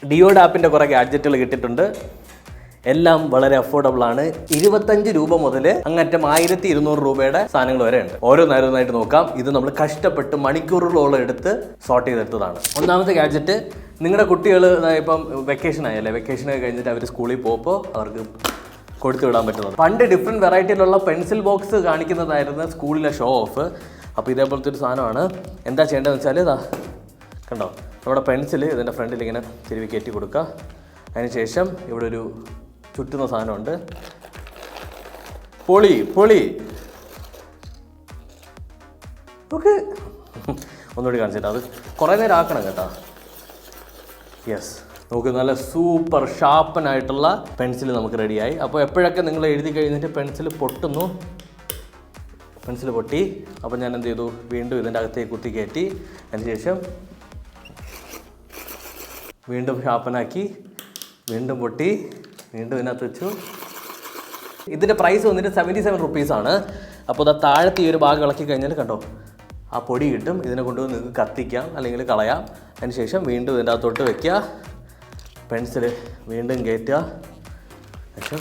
ഡിയോഡ് ആപ്പിൻ്റെ കുറേ ഗാഡ്ജറ്റുകൾ കിട്ടിയിട്ടുണ്ട്. എല്ലാം വളരെ അഫോർഡബിൾ ആണ്. 25 രൂപ മുതൽ അങ്ങറ്റം 1200 രൂപയുടെ സാധനങ്ങൾ വരെ ഉണ്ട്. ഓരോന്നായിട്ട് നോക്കാം. ഇത് നമ്മൾ കഷ്ടപ്പെട്ട് മണിക്കൂറുകളോളം എടുത്ത് സോർട്ട് ചെയ്തെടുത്തതാണ്. ഒന്നാമത്തെ ഗാഡ്ജറ്റ്, നിങ്ങളുടെ കുട്ടികൾ ഇപ്പം വെക്കേഷൻ ആയല്ലേ, വെക്കേഷനൊക്കെ കഴിഞ്ഞിട്ട് അവർ സ്കൂളിൽ പോകുമ്പോൾ അവർക്ക് കൊടുത്തു വിടാൻ പറ്റുന്നത്. പണ്ട് ഡിഫറെൻറ്റ് വെറൈറ്റിയിലുള്ള പെൻസിൽ ബോക്സ് കാണിക്കുന്നതായിരുന്നു സ്കൂളിലെ ഷോ ഓഫ്. അപ്പോൾ ഇതേപോലത്തെ ഒരു സാധനമാണ്. എന്താ ചെയ്യേണ്ടതെന്ന് വെച്ചാൽ ഇതാ കണ്ടോ, നമ്മുടെ പെൻസിൽ ഇതിൻ്റെ ഫ്രണ്ടിൽ ഇങ്ങനെ തിരുവി കയറ്റി കൊടുക്കുക. അതിനുശേഷം ഇവിടെ ഒരു ചുറ്റുന്ന സാധനമുണ്ട്. പൊളി ഓക്കെ, ഒന്നുകൂടി കാണിച്ചിട്ട് അത് കുറേ നേരം ആക്കണം കേട്ടോ. യെസ്, നമുക്ക് നല്ല സൂപ്പർ ഷാർപ്പനായിട്ടുള്ള പെൻസിൽ നമുക്ക് റെഡിയായി. അപ്പോൾ എപ്പോഴൊക്കെ നിങ്ങൾ എഴുതി കഴിഞ്ഞിട്ട് പെൻസിൽ പൊട്ടുന്നു, പെൻസിൽ പൊട്ടി, അപ്പോൾ ഞാൻ എന്ത് ചെയ്തു, വീണ്ടും ഇതിൻ്റെ അകത്തേക്ക് കുത്തി കയറ്റി അതിനുശേഷം വീണ്ടും ഷാർപ്പനാക്കി, വീണ്ടും പൊട്ടി, വീണ്ടും ഇതിനകത്ത് വെച്ചു. ഇതിൻ്റെ പ്രൈസ് വന്നിട്ട് 77 റുപ്പീസാണ്. അപ്പോൾ അത് താഴത്തെ ഈ ഒരു ഭാഗം ഇളക്കി കഴിഞ്ഞാൽ കണ്ടോ ആ പൊടി കിട്ടും. ഇതിനെ കൊണ്ടുപോയി നിങ്ങൾക്ക് കത്തിക്കാം അല്ലെങ്കിൽ കളയാം. അതിനുശേഷം വീണ്ടും ഇതിൻ്റെ അകത്തോട്ട് വയ്ക്കുക, പെൻസിൽ വീണ്ടും കയറ്റുക. പക്ഷേ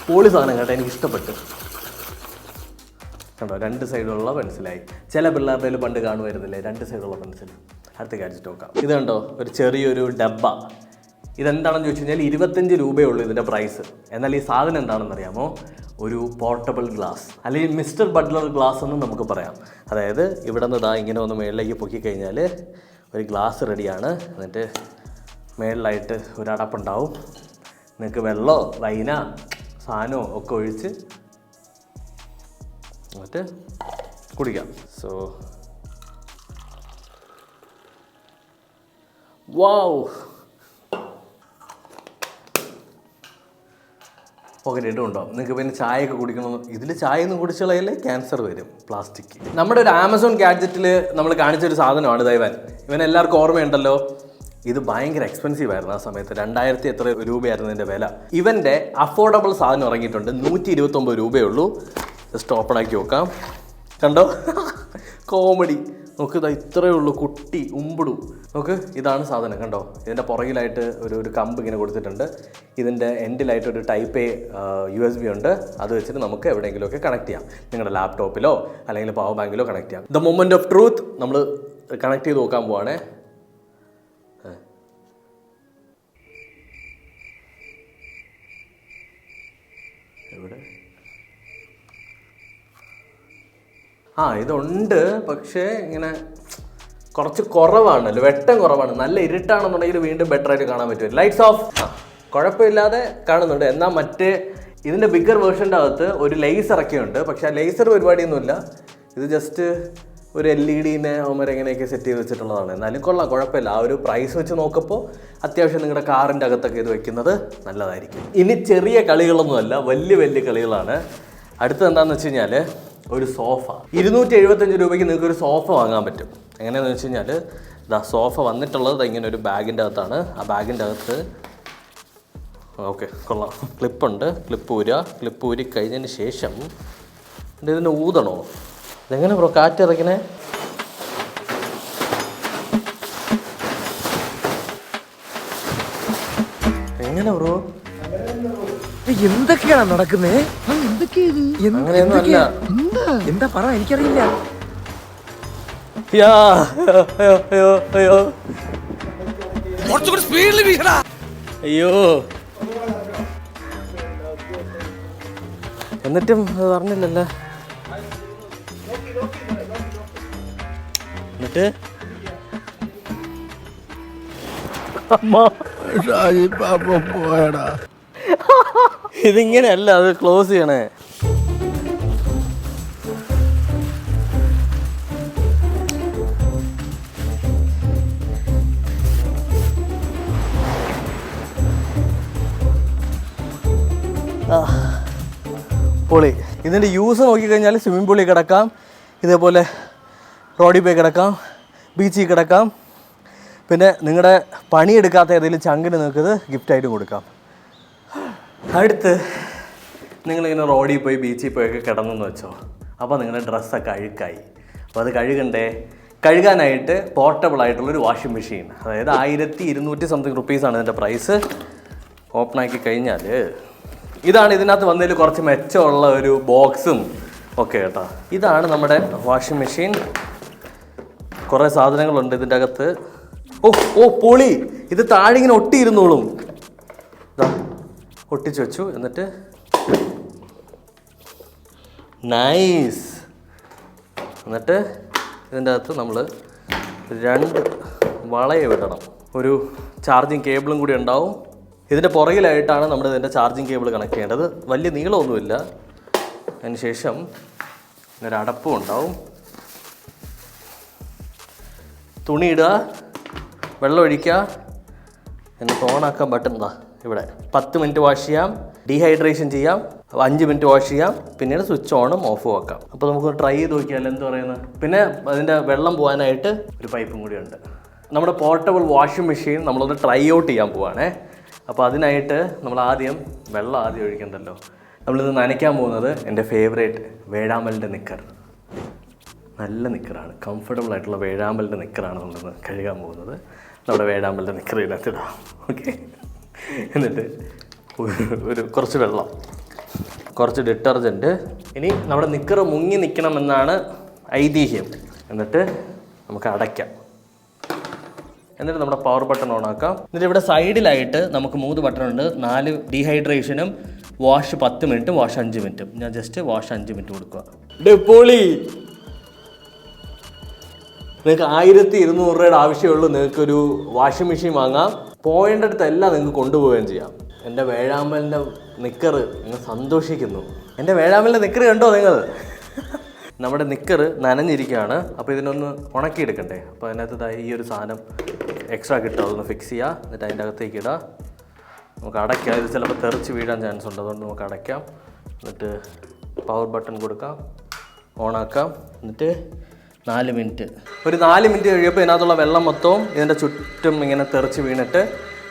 പൊളി സാധനം കേട്ടോ, എനിക്കിഷ്ടപ്പെട്ടു. കണ്ടോ, 2 സൈഡുള്ള പെൻസിലായി. ചില പിള്ളേരുടെ പണ്ട് കാണുമായിരുന്നില്ലേ 2 സൈഡുള്ള പെൻസിൽ. അടുത്ത ഗാഡ്ജറ്റ് നോക്കാം. ഇത് കണ്ടോ, ഒരു ചെറിയൊരു ഡബ്ബ. ഇതെന്താണെന്ന് ചോദിച്ചു കഴിഞ്ഞാൽ 25 രൂപയേ ഉള്ളൂ ഇതിൻ്റെ പ്രൈസ്. എന്നാൽ ഈ സാധനം എന്താണെന്ന് അറിയാമോ? ഒരു പോർട്ടബിൾ ഗ്ലാസ്, അല്ലെങ്കിൽ മിസ്റ്റർ ബട്ട്ലർ ഗ്ലാസ് എന്ന് നമുക്ക് പറയാം. അതായത് ഇവിടെ നിന്ന് ഇതാ ഇങ്ങനെ ഒന്ന് മേളിലേക്ക് പൊക്കി കഴിഞ്ഞാൽ ഒരു ഗ്ലാസ് റെഡിയാണ്. എന്നിട്ട് മേളിലായിട്ട് ഒരു അടപ്പുണ്ടാവും. നിങ്ങൾക്ക് വെള്ളമോ വൈന സാധനമോ ഒക്കെ ഒഴിച്ച് എന്നിട്ട് കുടിക്കാം. സോ വാവ്, പോക്കറ്റ് ഇട്ടുണ്ടാവും. നിങ്ങൾക്ക് പിന്നെ ചായയൊക്കെ കുടിക്കണം. ഇതിൽ ചായ ഒന്നും കുടിച്ചുകളയല്ലേ, ക്യാൻസർ വരും. പ്ലാസ്റ്റിക്. നമ്മുടെ ഒരു ആമസോൺ ഗാഡ്ജറ്റിൽ നമ്മൾ കാണിച്ചൊരു സാധനമാണ് ഇവൻ എല്ലാവർക്കും ഓർമ്മയുണ്ടല്ലോ. ഇത് ഭയങ്കര എക്സ്പെൻസീവ് ആയിരുന്നു ആ സമയത്ത്. 2000 എത്ര രൂപയായിരുന്നു ഇതിൻ്റെ വില. ഇവൻ്റെ അഫോർഡബിൾ സാധനം ഇറങ്ങിയിട്ടുണ്ട്. 129 രൂപയേ ഉള്ളൂ. ജസ്റ്റ് ഓപ്പൺ ആക്കി നോക്കാം. കണ്ടോ, കോമഡി. നമുക്ക് ഇതാ ഇത്രയേ ഉള്ളൂ, കുട്ടി ഉമ്പിടു. നമുക്ക് ഇതാണ് സാധനം. കണ്ടോ, ഇതിൻ്റെ പുറകിലായിട്ട് ഒരു കമ്പ് ഇങ്ങനെ കൊടുത്തിട്ടുണ്ട്. ഇതിൻ്റെ എൻഡിലായിട്ട് ഒരു ടൈപ്പ് A USB ഉണ്ട്. അത് വെച്ചിട്ട് നമുക്ക് എവിടെയെങ്കിലുമൊക്കെ കണക്ട് ചെയ്യാം. നിങ്ങളുടെ ലാപ്ടോപ്പിലോ അല്ലെങ്കിൽ പവർ ബാങ്കിലോ കണക്ട് ചെയ്യാം. ദ മൊമെൻ്റ് ഓഫ് ട്രൂത്ത് നമ്മൾ കണക്ട് ചെയ്ത് നോക്കാൻ പോവാണേ. എവിടെ ഇതുണ്ട്, പക്ഷേ ഇങ്ങനെ കുറച്ച് കുറവാണല്ലോ, വെട്ടം കുറവാണ്. നല്ല ഇരുട്ടാണെന്നുണ്ടെങ്കിൽ വീണ്ടും ബെറ്റർ ആയിട്ട് കാണാൻ പറ്റും. ലൈറ്റ്സ് ഓഫ്, കുഴപ്പമില്ലാതെ കാണുന്നുണ്ട്. എന്നാൽ മറ്റേ ഇതിൻ്റെ ബിഗർ വേർഷൻ്റെ അകത്ത് ഒരു ലേസറൊക്കെ ഉണ്ട്. പക്ഷേ ആ ലേസർ പരിപാടിയൊന്നുമില്ല. ഇത് ജസ്റ്റ് ഒരു LED-നെ എങ്ങനെയൊക്കെ സെറ്റ് ചെയ്ത് വെച്ചിട്ടുള്ളതാണ്. എന്നാലും കൊള്ളാം, കുഴപ്പമില്ല. ആ ഒരു പ്രൈസ് വെച്ച് നോക്കുമ്പോൾ അത്യാവശ്യം നിങ്ങളുടെ കാറിൻ്റെ അകത്തൊക്കെ ഇത് വെക്കുന്നത് നല്ലതായിരിക്കും. ഇനി ചെറിയ കളികളൊന്നുമല്ല, വലിയ വലിയ കളികളാണ്. അടുത്തത് എന്താണെന്ന് വെച്ച് കഴിഞ്ഞാൽ ഒരു സോഫ. 275 രൂപയ്ക്ക് നിങ്ങൾക്ക് ഒരു സോഫ വാങ്ങാൻ പറ്റും. എങ്ങനെയാണെന്ന് വെച്ച് കഴിഞ്ഞാൽ ഇതാ സോഫ വന്നിട്ടുള്ളത് ഇങ്ങനെ ഒരു ബാഗിൻ്റെ അകത്താണ്. ആ ബാഗിൻ്റെ അകത്ത് ഓക്കെ കൊള്ളാം, ക്ലിപ്പുണ്ട്. ക്ലിപ്പ് ഊരി കഴിഞ്ഞതിന് ശേഷം ഇതിന് ഊതണോ? ഇതെങ്ങനെ ബ്രോ കാറ്റിറക്കണേ? എങ്ങനെ ബ്രോ? എന്തൊക്കെയാണ് നടക്കുന്നേ? അങ്ങനെയൊന്നുമല്ല. എന്താ പറ, എനിക്കറിയില്ല. അയ്യോ, എന്നിട്ടും പറഞ്ഞില്ലല്ലോ. എന്നിട്ട് പോയടാ, ഇതിങ്ങനെയല്ല, അത് ക്ലോസ് ചെയ്യണേ. പൊളി. ഇതിൻ്റെ യൂസ് നോക്കിക്കഴിഞ്ഞാൽ സ്വിമ്മിംഗ് പൂളിൽ കിടക്കാം, ഇതേപോലെ റോഡിൽ പോയി കിടക്കാം, ബീച്ചിൽ കിടക്കാം. പിന്നെ നിങ്ങളുടെ പണിയെടുക്കാത്ത ഏതെങ്കിലും ചങ്കിന് നിങ്ങൾക്കിത് ഗിഫ്റ്റായിട്ട് കൊടുക്കാം. അടുത്ത് നിങ്ങളിങ്ങനെ റോഡിൽ പോയി ബീച്ചിൽ പോയൊക്കെ കിടന്നെന്ന് വെച്ചോ. അപ്പോൾ നിങ്ങളുടെ ഡ്രസ്സൊക്കെ അഴുക്കായി. അപ്പോൾ അത് കഴുകണ്ടേ? കഴുകാനായിട്ട് പോർട്ടബിൾ ആയിട്ടുള്ളൊരു വാഷിംഗ് മെഷീൻ. അതായത് 1200 സംതിങ് റുപ്പീസാണ് ഇതിൻ്റെ പ്രൈസ്. ഓപ്പണാക്കി കഴിഞ്ഞാൽ ഇതാണ് ഇതിനകത്ത് വന്നതിൽ കുറച്ച് മെച്ചമുള്ള ഒരു ബോക്സും ഒക്കെ കേട്ടോ. ഇതാണ് നമ്മുടെ വാഷിംഗ് മെഷീൻ. കുറേ സാധനങ്ങളുണ്ട് ഇതിൻ്റെ അകത്ത്. ഓ പൊളി! ഇത് താഴെ ഇങ്ങനെ ഒട്ടിയിരുന്നോളും. ഇതാ ഒട്ടിച്ചു വെച്ചു. എന്നിട്ട് നൈസ്. എന്നിട്ട് ഇതിൻ്റെ അകത്ത് നമ്മൾ 2 വളയം ഇടണം. ഒരു ചാർജിങ് കേബിളും കൂടി ഉണ്ടാവും. ഇതിൻ്റെ പുറകിലായിട്ടാണ് നമ്മൾ ഇതിൻ്റെ ചാർജിങ് കേബിൾ കണക്ട് ചെയ്യേണ്ടത്. വലിയ നീളമൊന്നുമില്ല. അതിന് ശേഷം ഒരു അടപ്പും ഉണ്ടാവും. തുണി ഇടുക, വെള്ളം ഒഴിക്കുക, എന്നിട്ട് ഓണാക്കാൻ ബട്ടൺ ഇതാ ഇവിടെ. 10 മിനിറ്റ് വാഷ് ചെയ്യാം, ഡീഹൈഡ്രേഷൻ ചെയ്യാം, 5 മിനിറ്റ് വാഷ് ചെയ്യാം, പിന്നീട് സ്വിച്ച് ഓണും ഓഫും ആക്കാം. അപ്പോൾ നമുക്ക് ട്രൈ ചെയ്ത് നോക്കിയാൽ എന്ത് പറയുന്നത്. പിന്നെ അതിൻ്റെ വെള്ളം പോകാനായിട്ട് ഒരു പൈപ്പും കൂടിയുണ്ട്. നമ്മുടെ പോർട്ടബിൾ വാഷിംഗ് മെഷീൻ നമ്മളൊന്ന് ട്രൈ ഔട്ട് ചെയ്യാൻ പോവാണേ. അപ്പോൾ അതിനായിട്ട് നമ്മൾ വെള്ളം ആദ്യം ഒഴിക്കണ്ടല്ലോ. നമ്മളിന്ന് നനയ്ക്കാൻ പോകുന്നത് എൻ്റെ ഫേവറേറ്റ് വേഴാമ്പലിൻ്റെ നിക്കർ. നല്ല നിക്കറാണ്, കംഫർട്ടബിൾ ആയിട്ടുള്ള വേഴാമ്പലിൻ്റെ നിക്കറാണ് നമ്മളിന്ന് കഴുകാൻ പോകുന്നത്. നമ്മുടെ വേഴാമ്പലിൻ്റെ നിക്കർ ഇതിനകത്തിടാം. ഓക്കെ. എന്നിട്ട് കുറച്ച് വെള്ളം, കുറച്ച് ഡിറ്റർജൻറ്റ്. ഇനി നമ്മുടെ നിക്കർ മുങ്ങി നിൽക്കണമെന്നാണ് ഐതിഹ്യം. എന്നിട്ട് നമുക്ക് അടയ്ക്കാം. എന്നിട്ട് നമ്മുടെ പവർ ബട്ടൺ ഓൺ ആക്കാം. എന്നിട്ട് ഇവിടെ സൈഡിലായിട്ട് നമുക്ക് 3 ബട്ടൺ ഉണ്ട്. 4 ഡീഹൈഡ്രേഷനും, വാഷ് 10 മിനിറ്റും, വാഷ് 5 മിനിറ്റും. ഞാൻ ജസ്റ്റ് വാഷ് 5 മിനിറ്റ് കൊടുക്കുക. ഡെപ്പോളി! നിങ്ങൾക്ക് 1200 രൂപയുടെ ആവശ്യമുള്ളൂ. നിങ്ങൾക്കൊരു വാഷിംഗ് മെഷീൻ വാങ്ങാം. പോയിൻ്റെ അടുത്തെല്ലാം നിങ്ങൾക്ക് കൊണ്ടുപോവുകയും ചെയ്യാം. എൻ്റെ വേഴാമ്പലിൻ്റെ നിക്കർ നിങ്ങൾ സന്തോഷിക്കുന്നു. എൻ്റെ വേഴാമ്പലിൻ്റെ നിക്കർ കണ്ടോ നിങ്ങൾ? നമ്മുടെ നിക്കർ നനഞ്ഞിരിക്കുകയാണ്. അപ്പോൾ ഇതിനൊന്ന് ഉണക്കിയെടുക്കണ്ടേ. അപ്പോൾ അതിനകത്ത് ഈ ഒരു സാധനം എക്സ്ട്രാ കിട്ടും. അതൊന്ന് ഫിക്സ് ചെയ്യുക. എന്നിട്ട് അതിൻ്റെ അകത്തേക്ക് ഇടുക. നമുക്ക് അടയ്ക്കാം. ഇത് ചിലപ്പോൾ തെറിച്ച് വീഴാൻ ചാൻസ് ഉണ്ട്. അതുകൊണ്ട് നമുക്ക് അടയ്ക്കാം. എന്നിട്ട് പവർ ബട്ടൺ കൊടുക്കാം, ഓണാക്കാം. എന്നിട്ട് 4 മിനിറ്റ്. ഒരു 4 മിനിറ്റ് കഴിയുമ്പോൾ ഇതിനകത്തുള്ള വെള്ളം മൊത്തവും ഇതിൻ്റെ ചുറ്റും ഇങ്ങനെ തെറിച്ച് വീണിട്ട്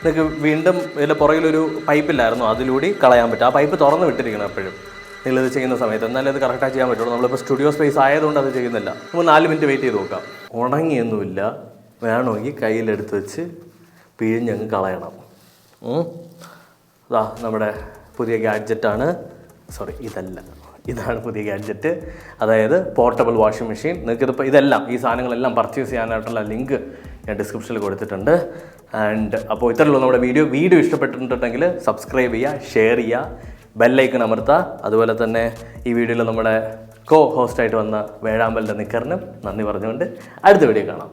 നിങ്ങൾക്ക് വീണ്ടും ഇതിൻ്റെ പുറകിലൊരു പൈപ്പില്ലായിരുന്നു, അതിലൂടെ കളയാൻ പറ്റും. ആ പൈപ്പ് തുറന്ന് വിട്ടിരിക്കണം എപ്പോഴും നിങ്ങളിത് ചെയ്യുന്ന സമയത്ത്. എന്നാലും അത് കറക്റ്റായി ചെയ്യാൻ പറ്റുള്ളൂ. നമ്മളിപ്പോൾ സ്റ്റുഡിയോ സ്പേസ് ആയതുകൊണ്ട് അത് ചെയ്യുന്നില്ല. നമുക്ക് 4 മിനിറ്റ് വെയിറ്റ് ചെയ്ത് നോക്കാം. ഉണങ്ങിയൊന്നുമില്ല. വേണമെങ്കിൽ കയ്യിലെടുത്ത് വെച്ച് പിഴിഞ്ഞങ്ങ് കളയണം. അതാ നമ്മുടെ പുതിയ ഗാഡ്ജറ്റാണ്. സോറി, ഇതാണ് പുതിയ ഗാഡ്ജറ്റ്. അതായത് പോർട്ടബിൾ വാഷിംഗ് മെഷീൻ. നിങ്ങൾക്കിതിപ്പോൾ ഈ സാധനങ്ങളെല്ലാം പർച്ചേസ് ചെയ്യാനായിട്ടുള്ള ലിങ്ക് ഞാൻ ഡിസ്ക്രിപ്ഷനിൽ കൊടുത്തിട്ടുണ്ട്. അപ്പോൾ ഇത്രയുള്ളൂ നമ്മുടെ വീഡിയോ ഇഷ്ടപ്പെട്ടിട്ടുണ്ടെങ്കിൽ സബ്സ്ക്രൈബ് ചെയ്യുക, ഷെയർ ചെയ്യുക, ബെല്ലൈക്കൺ അമർത്തുക. അതുപോലെ തന്നെ ഈ വീഡിയോയിൽ നമ്മുടെ ഹോസ്റ്റായിട്ട് വന്ന വേഴാമ്പലിൻ്റെ നിക്കറിനും നന്ദി പറഞ്ഞുകൊണ്ട് അടുത്ത വീഡിയോ കാണാം.